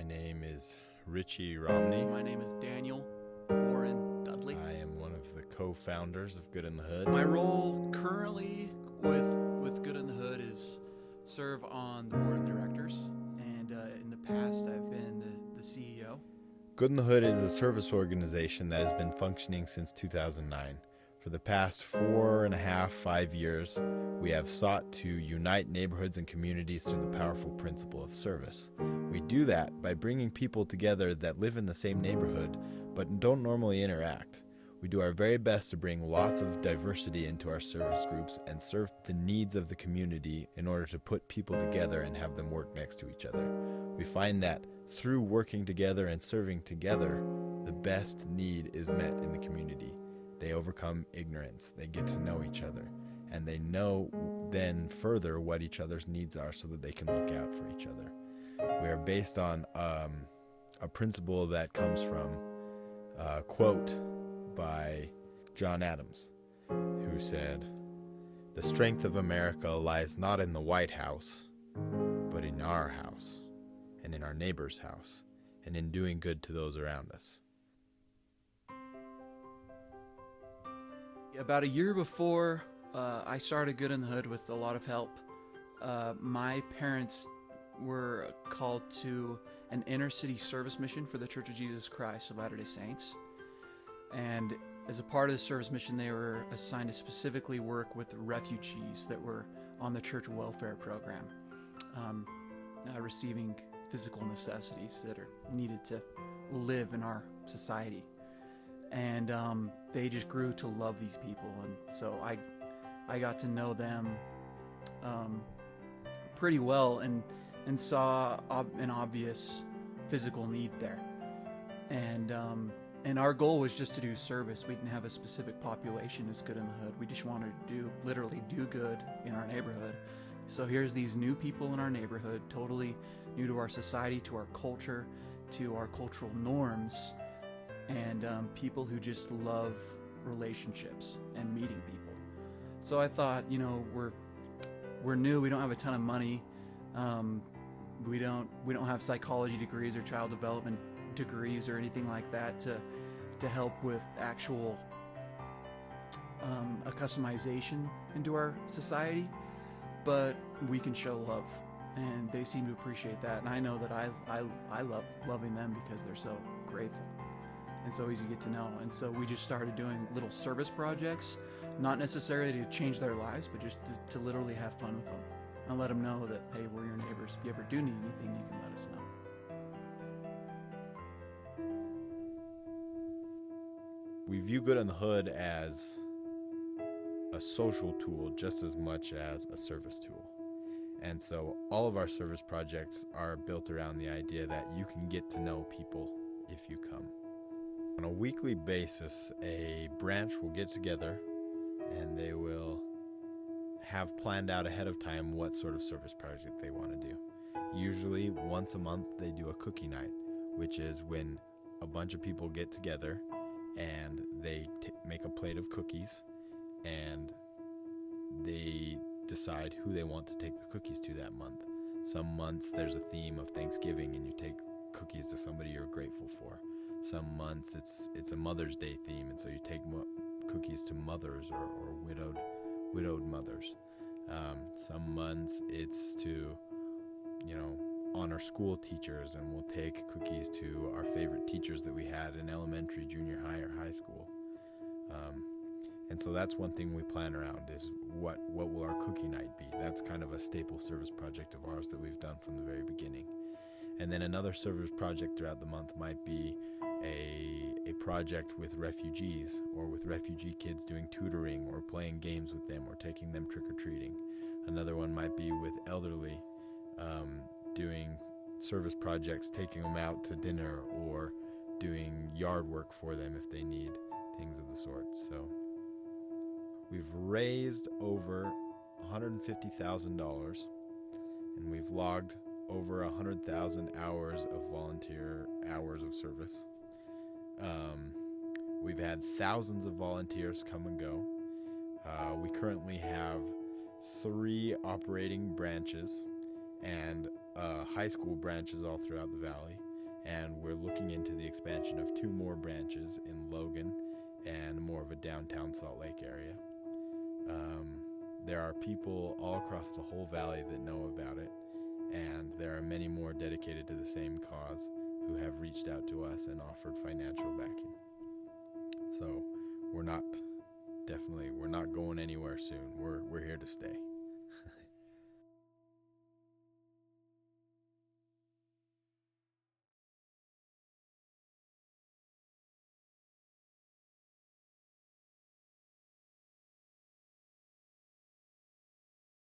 name is Richie Romney. My name is Daniel Warren Dudley. I am one of the co-founders of Good in the Hood. My role currently with Good in the Hood is serve on the board of directors, and in the past I've been the CEO. Good in the Hood is a service organization that has been functioning since 2009. For the past 5 years, we have sought to unite neighborhoods and communities through the powerful principle of service. We do that by bringing people together that live in the same neighborhood but don't normally interact. We do our very best to bring lots of diversity into our service groups and serve the needs of the community in order to put people together and have them work next to each other. We find that through working together and serving together, the best need is met in the community. They overcome ignorance, they get to know each other, and they know then further what each other's needs are so that they can look out for each other. We are based on a principle that comes from a quote by John Adams, who said, "The strength of America lies not in the White House, but in our house, and in our neighbor's house, and in doing good to those around us." About a year before I started Good in the Hood with a lot of help, my parents were called to an inner city service mission for the Church of Jesus Christ of Latter-day Saints. And as a part of the service mission, they were assigned to specifically work with refugees that were on the church welfare program, receiving physical necessities that are needed to live in our society. And they just grew to love these people, and so I got to know them pretty well and saw an obvious physical need there. And our goal was just to do service. We didn't have a specific population as Good in the Hood. We just wanted to literally do good in our neighborhood. So here's these new people in our neighborhood, totally new to our society, to our culture, to our cultural norms, and people who just love relationships and meeting people. So I thought, we're new. We don't have a ton of money. We don't have psychology degrees or child development degrees or anything like that to help with actual a customization into our society. But we can show love, and they seem to appreciate that. And I know that I love loving them because they're so grateful and so easy to get to know. And so we just started doing little service projects, not necessarily to change their lives, but just to literally have fun with them and let them know that, hey, we're your neighbors. If you ever do need anything, you can let us know. We view Good in the Hood as a social tool just as much as a service tool. And so all of our service projects are built around the idea that you can get to know people if you come. On a weekly basis, a branch will get together and they will have planned out ahead of time what sort of service project they want to do. Usually once a month they do a cookie night, which is when a bunch of people get together and they make a plate of cookies and they decide who they want to take the cookies to that month. Some months there's a theme of Thanksgiving and you take cookies to somebody you're grateful for. Some months it's a Mother's Day theme, and so you take cookies to mothers or widowed mothers. Some months it's to honor school teachers, and we'll take cookies to our favorite teachers that we had in elementary, junior high, or high school. And so that's one thing we plan around is what will our cookie night be. That's kind of a staple service project of ours that we've done from the very beginning. And then another service project throughout the month might be a project with refugees, or with refugee kids doing tutoring or playing games with them or taking them trick-or-treating. Another one might be with elderly, doing service projects, taking them out to dinner or doing yard work for them if they need things of the sort. So we've raised over $150,000, and we've logged over 100,000 hours of volunteer hours of service. We've had thousands of volunteers come and go. We currently have 3 operating branches and high school branches all throughout the valley. and we're looking into the expansion of 2 more branches in Logan and more of a downtown Salt Lake area. There are people all across the whole valley that know about it, and there are many more dedicated to the same cause who have reached out to us and offered financial backing. So we're not going anywhere soon. We're here to stay.